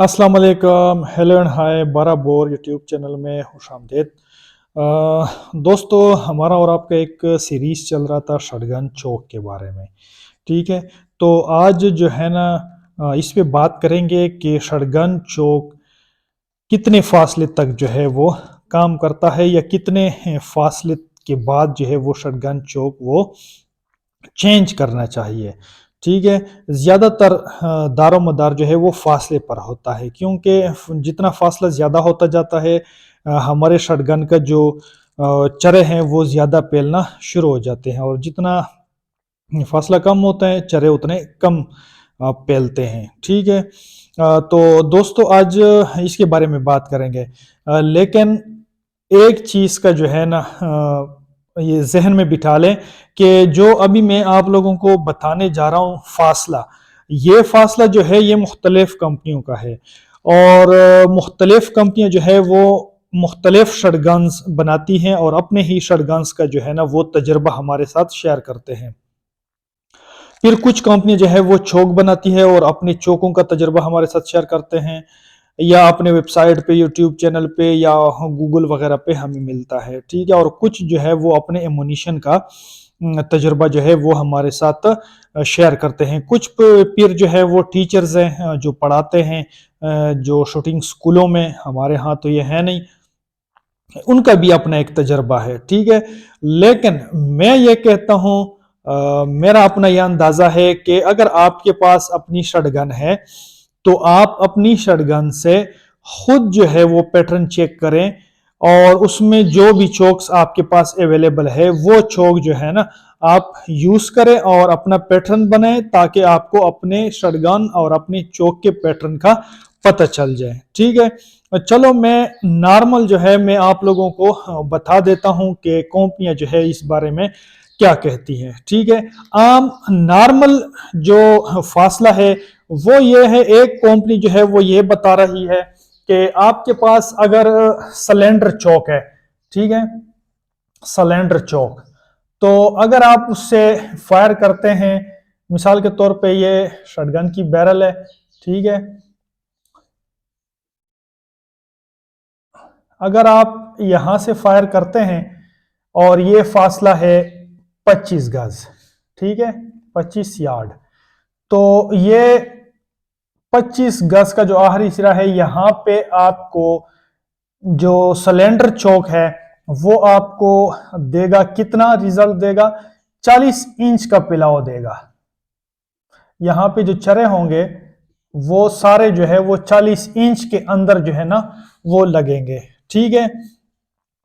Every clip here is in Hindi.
अस्सलाम वालेकुम, हेलो एंड हाय। बारा बोर यूट्यूब चैनल में खुशामदीद। दोस्तों, हमारा और आपका एक सीरीज चल रहा था शटगन चौक के बारे में। ठीक है, तो आज जो है ना इस पे बात करेंगे कि शटगन चौक कितने फासले तक जो है वो काम करता है या कितने फासले के बाद जो है वो शटगन चौक वो चेंज करना चाहिए। ठीक है, ज़्यादातर दारो मदार जो है वो फासले पर होता है, क्योंकि जितना फासला ज़्यादा होता जाता है हमारे शटगन का जो चरे हैं वो ज़्यादा पेलना शुरू हो जाते हैं, और जितना फासला कम होता है चरे उतने कम पेलते हैं। ठीक है, तो दोस्तों आज इसके बारे में बात करेंगे। लेकिन एक चीज़ का जो है ना ये जहन में बिठा लें कि जो अभी मैं आप लोगों को बताने जा रहा हूँ फासला, ये फासला जो है ये मुख्तलिफ कंपनियों का है, और मुख्तलिफ कंपनियां जो है वो मुख्तलिफ शटगन्स बनाती हैं और अपने ही शटगन्स का जो है ना वो तजर्बा हमारे साथ शेयर करते हैं। फिर कुछ कंपनी जो है वो चौक बनाती है और अपने चौकों का तजर्बा हमारे साथ शेयर करते हैं, या अपने वेबसाइट पे, यूट्यूब चैनल पे या गूगल वगैरह पे हमें मिलता है। ठीक है, और कुछ जो है वो अपने एमुनिशन का तजुर्बा जो है वो हमारे साथ शेयर करते हैं। कुछ पीर जो है वो टीचर्स हैं जो पढ़ाते हैं, जो शूटिंग स्कूलों में, हमारे यहाँ तो ये है नहीं, उनका भी अपना एक तजर्बा है। ठीक है, लेकिन मैं ये कहता हूँ, मेरा अपना यह अंदाजा है कि अगर आपके पास अपनी शटगन है तो आप अपनी शटगन से खुद जो है वो पैटर्न चेक करें, और उसमें जो भी चौक्स आपके पास अवेलेबल है वो चौक जो है ना आप यूज करें और अपना पैटर्न बनाएं, ताकि आपको अपने शटगन और अपने चौक के पैटर्न का पता चल जाए। ठीक है, चलो मैं नॉर्मल जो है मैं आप लोगों को बता देता हूं कि कंपनियां जो है इस बारे में क्या कहती हैं। ठीक है, आम नॉर्मल जो फासला है वो ये है, एक कंपनी जो है वो ये बता रही है कि आपके पास अगर सिलेंडर चौक है, ठीक है, सिलेंडर चौक, तो अगर आप उससे फायर करते हैं, मिसाल के तौर पे ये शटगन की बैरल है, ठीक है, अगर आप यहां से फायर करते हैं और ये फासला है 25 गज, ठीक है, 25 यार्ड, तो ये 25 गज का जो आखिरी सिरा है यहां पे आपको जो सिलेंडर चौक है वो आपको देगा, कितना रिजल्ट देगा, 40 इंच का पिलाव देगा। यहाँ पे जो चरे होंगे वो सारे जो है वो 40 इंच के अंदर जो है ना वो लगेंगे। ठीक है,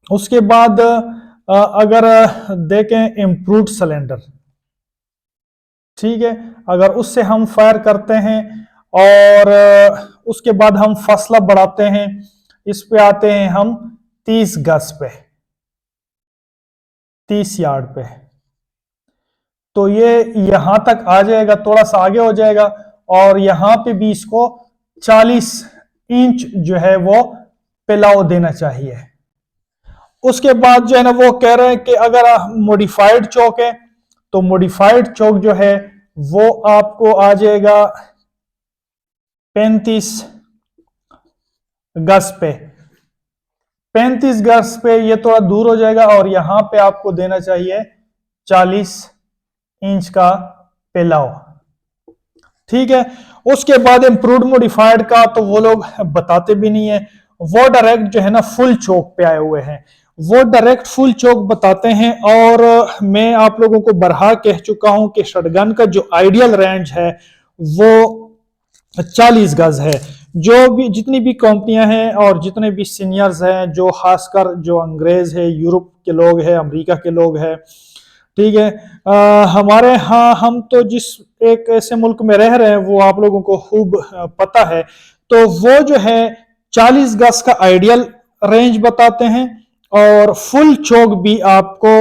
उसके बाद अगर देखें इम्प्रूव्ड सिलेंडर, ठीक है, अगर उससे हम फायर करते हैं और उसके बाद हम फासला बढ़ाते हैं, इस पे आते हैं हम 30 गज पे, 30 यार्ड पे, तो ये यहां तक आ जाएगा, थोड़ा सा आगे हो जाएगा, और यहां पे भी इसको 40 इंच जो है वो पिलाव देना चाहिए। उसके बाद जो है ना वो कह रहे हैं कि अगर मॉडिफाइड चौक है तो मॉडिफाइड चौक जो है वो आपको आ जाएगा 35 गज पे, 35 गज पे ये थोड़ा दूर हो जाएगा, और यहां पे आपको देना चाहिए 40 इंच का पिलाव। ठीक है, उसके बाद इम्प्रूव्ड मॉडिफाइड का तो वो लोग बताते भी नहीं है, वो डायरेक्ट जो है ना फुल चौक पे आए हुए हैं, वो डायरेक्ट फुल चौक बताते हैं। और मैं आप लोगों को बरहा कह चुका हूं कि शटगन का जो आइडियल रेंज है वो 40 गज है। जो भी जितनी भी कंपनियां हैं और जितने भी सीनियर्स हैं, जो खासकर जो अंग्रेज है, यूरोप के लोग हैं, अमेरिका के लोग हैं, ठीक है, हमारे यहाँ हम तो जिस एक ऐसे मुल्क में रह रहे हैं वो आप लोगों को खूब पता है, तो वो जो है 40 गज का आइडियल रेंज बताते हैं, और फुल चौक भी आपको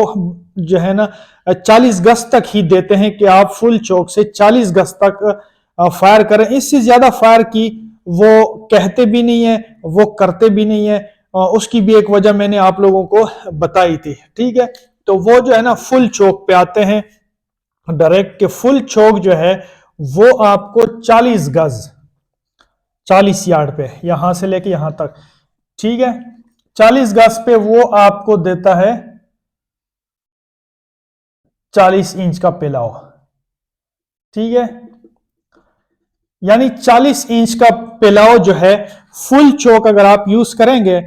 जो है ना 40 गज तक ही देते हैं कि आप फुल चौक से 40 गज तक फायर करें। इससे ज्यादा फायर की वो कहते भी नहीं है, वो करते भी नहीं है। उसकी भी एक वजह मैंने आप लोगों को बताई थी। ठीक है, तो वो जो है ना फुल चौक पे आते हैं डायरेक्ट, के फुल चौक जो है वो आपको 40 गज 40 यार्ड पे, यहां से लेके यहां तक, ठीक है। 40 गज पे वो आपको देता है 40 इंच का पिलाव, ठीक है। यानी 40 इंच का पिलाव जो है फुल चौक अगर आप यूज करेंगे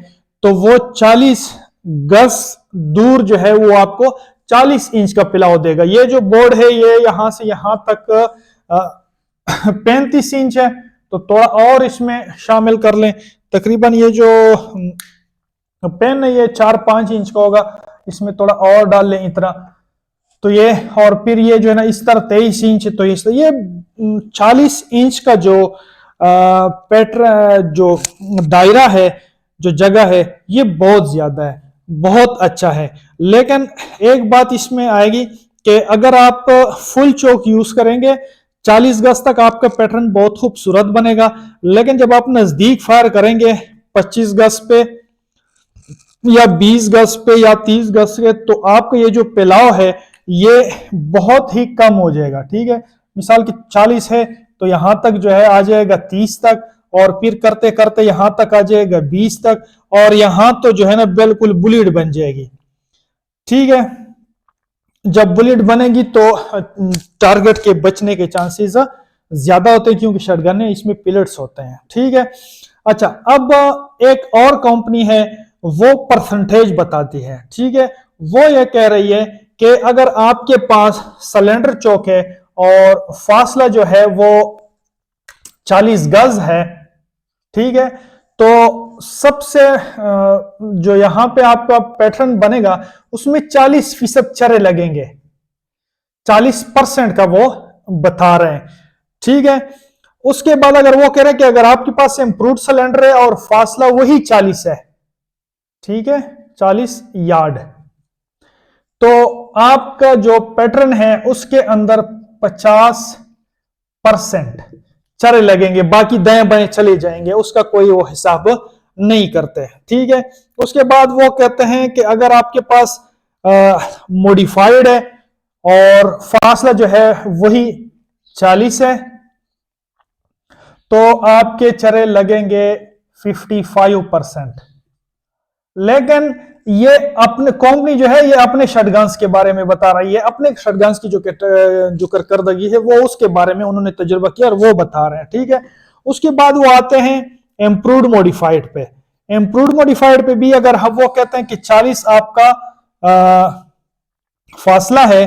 तो वो 40 गज दूर जो है वो आपको 40 इंच का पिलाव देगा। ये जो बोर्ड है ये यहां से यहां तक 35 इंच है, तो थोड़ा और इसमें शामिल कर लें। तकरीबन ये जो पेन है ये 4-5 इंच का होगा, इसमें थोड़ा और डाल लें इतना, तो ये, और फिर ये जो है ना इस तरह 23 इंच, तो ये 40 इंच का जो पैटर्न, जो दायरा है, जो जगह है, ये बहुत ज्यादा है, बहुत अच्छा है। लेकिन एक बात इसमें आएगी कि अगर आप फुल चौक यूज करेंगे 40 गज तक आपका पैटर्न बहुत खूबसूरत बनेगा, लेकिन जब आप नजदीक फायर करेंगे 25 गज पे या 20 गज पे या 30 गज पे, तो आपका ये जो पिलाव है ये बहुत ही कम हो जाएगा, ठीक है। मिसाल की 40 है तो यहां तक जो है आ जाएगा 30 तक, और फिर करते करते यहां तक आ जाएगा 20 तक, और यहां तो जो है ना बिल्कुल बुलेट बन जाएगी, ठीक है। जब बुलेट बनेगी तो टारगेट के बचने के चांसेस ज्यादा होते हैं, क्योंकि शॉटगन है इसमें पिलेट्स होते हैं, ठीक है। अच्छा, अब एक और कंपनी है वो परसेंटेज बताती है, ठीक है। वो ये कह रही है कि अगर आपके पास सिलेंडर चौक है और फासला जो है वो 40 गज है, ठीक है, तो सबसे जो यहां पे आपका पैटर्न बनेगा उसमें 40% चरे लगेंगे, 40% का वो बता रहे हैं, ठीक है। उसके बाद अगर वो कह रहे हैं कि अगर आपके पास इंप्रूव्ड सिलेंडर है और फासला वही 40 है, ठीक है, 40 यार्ड, तो आपका जो पैटर्न है उसके अंदर 50% चरे लगेंगे, बाकी दाएं बाएं चले जाएंगे, उसका कोई वो हिसाब नहीं करते, ठीक है। उसके बाद वो कहते हैं कि अगर आपके पास मॉडिफाइड है और फासला जो है वही 40 है, तो आपके चरे लगेंगे 55%। लेकिन ये अपने कंपनी जो है ये अपने शॉटगन्स के बारे में बता रही है, अपने शॉटगन्स की जो करकर्दगी है वो उसके बारे में उन्होंने तजुर्बा किया और वो बता रहे हैं, ठीक है। उसके बाद वो आते हैं इम्प्रूव्ड मॉडिफाइड पे। इम्प्रूव्ड मॉडिफाइड पे भी अगर हम वो कहते हैं कि 40 आपका फासला है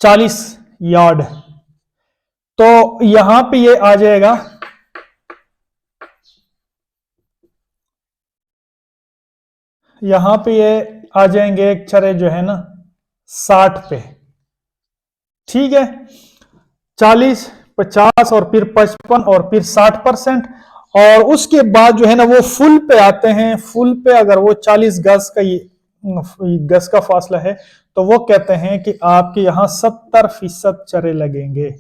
40 यार्ड, तो यहां पे ये आ जाएगा यहां पे ये आ जाएंगे एक चरे जो है ना 60 पे, ठीक है। 40, 50 और फिर 55 और फिर 60%, और उसके बाद जो है ना वो फुल पे आते हैं। फुल पे अगर वो 40 गज का फासला है तो वो कहते हैं कि आपके यहां 70% चरे लगेंगे,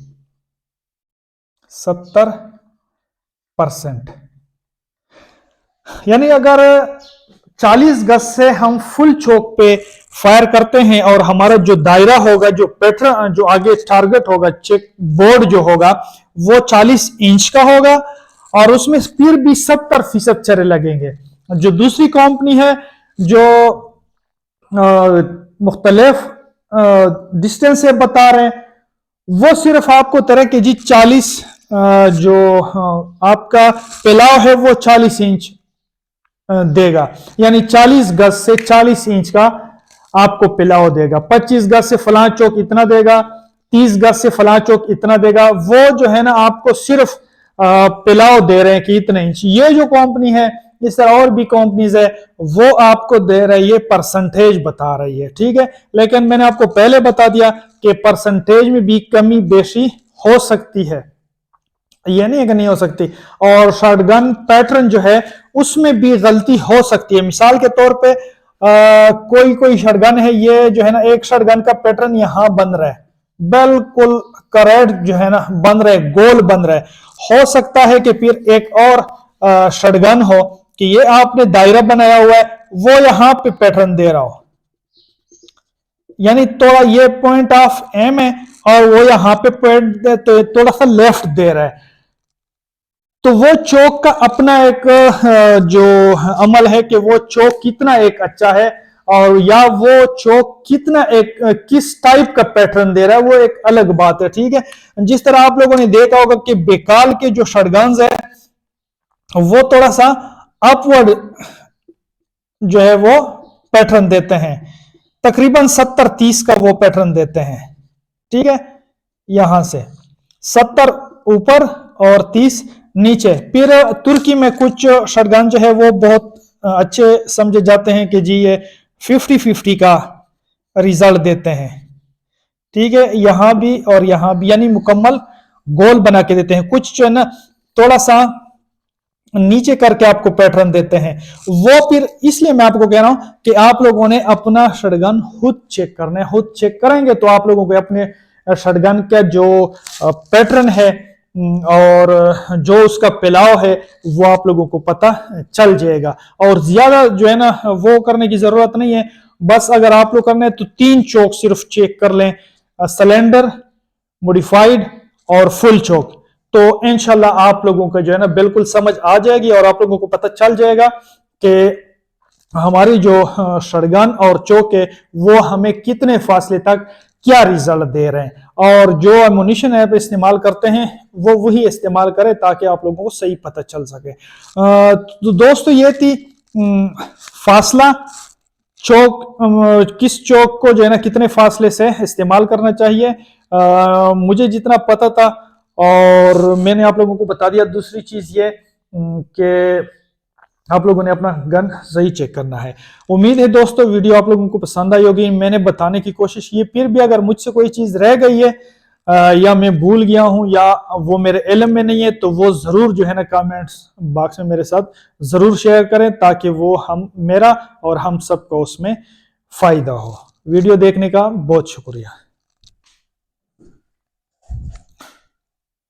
70%। यानी अगर 40 गज से हम फुल चौक पे फायर करते हैं और हमारा जो दायरा होगा, जो पैटर्न, जो आगे टारगेट होगा, चेक बोर्ड जो होगा वो 40 इंच का होगा, और उसमें फिर भी 70% चरे लगेंगे। जो दूसरी कंपनी है जो मुख्तलिफ डिस्टेंस से बता रहे हैं, वो सिर्फ आपको तरह के जी 40 जो आपका फैलाव है वो 40 इंच देगा, यानी 40 गज से 40 इंच का आपको पिलाव देगा। 25 गज से फलां चौक इतना देगा, 30 गज से फलां चौक इतना देगा। वो जो है ना आपको सिर्फ पिलाव दे रहे हैं कि इतने इंच। ये जो कंपनी है, इस तरह और भी कंपनीज है, वो आपको दे रही है, परसेंटेज बता रही है, ठीक है। लेकिन मैंने आपको पहले बता दिया कि परसेंटेज में भी कमी बेशी हो सकती है, ये नहीं है कि नहीं हो सकती। और शॉटगन पैटर्न जो है उसमें भी गलती हो सकती है। मिसाल के तौर पे कोई कोई शॉटगन है, ये जो है ना एक शॉटगन का पैटर्न यहां बन रहा है, बिल्कुल करेक्ट जो है ना बन रहा है, गोल बन रहा है। हो सकता है कि फिर एक और शॉटगन हो कि ये आपने दायरा बनाया हुआ है, वो यहां पे पैटर्न दे रहा हो, यानी थोड़ा ये पॉइंट ऑफ एम है और वो यहां पे पॉइंट थोड़ा सा लेफ्ट दे रहा है, तो वो चौक का अपना एक जो अमल है कि वो चौक कितना एक अच्छा है, और या वो चौक कितना एक किस टाइप का पैटर्न दे रहा है, वो एक अलग बात है। ठीक है, जिस तरह आप लोगों ने देखा होगा कि बेकाल के जो शटगन्स है वो थोड़ा सा अपवर्ड जो है वो पैटर्न देते हैं, तकरीबन 70-30 का वो पैटर्न देते हैं। ठीक है, यहां से 70 ऊपर और 30 नीचे। फिर तुर्की में कुछ शटगन जो है वो बहुत अच्छे समझे जाते हैं कि जी ये 50-50 का रिजल्ट देते हैं। ठीक है, यहां भी और यहां भी, यानी मुकम्मल गोल बना के देते हैं। कुछ जो है ना थोड़ा सा नीचे करके आपको पैटर्न देते हैं। वो फिर इसलिए मैं आपको कह रहा हूं कि आप लोगों ने अपना शटगन खुद चेक करना है। खुद चेक करेंगे तो आप लोगों को अपने शटगन का जो पैटर्न है और जो उसका फैलाव है वो आप लोगों को पता चल जाएगा। और ज्यादा जो है ना वो करने की जरूरत नहीं है। बस अगर आप लोग करना है तो 3 चौक सिर्फ चेक कर लें, सिलेंडर, मॉडिफाइड और फुल चौक। तो इंशाल्लाह आप लोगों को जो है ना बिल्कुल समझ आ जाएगी और आप लोगों को पता चल जाएगा कि हमारी जो शटगन और चौक है वो हमें कितने फासले तक क्या रिजल्ट दे रहे हैं। और जो एमुनिशन ऐप इस्तेमाल करते हैं वो वही इस्तेमाल करें ताकि आप लोगों को सही पता चल सके। तो दोस्तों ये थी फासला, चौक, किस चौक को जो है ना कितने फासले से इस्तेमाल करना चाहिए, मुझे जितना पता था और मैंने आप लोगों को बता दिया। दूसरी चीज ये कि आप लोगों ने अपना गन सही चेक करना है। उम्मीद है दोस्तों वीडियो आप लोगों को पसंद आई होगी। मैंने बताने की कोशिश की, फिर भी अगर मुझसे कोई चीज रह गई है या मैं भूल गया हूं या वो मेरे इल्म में नहीं है तो वो जरूर जो है ना कमेंट्स बॉक्स में मेरे साथ जरूर शेयर करें ताकि वो हम मेरा और हम सबको उसमें फायदा हो। वीडियो देखने का बहुत शुक्रिया।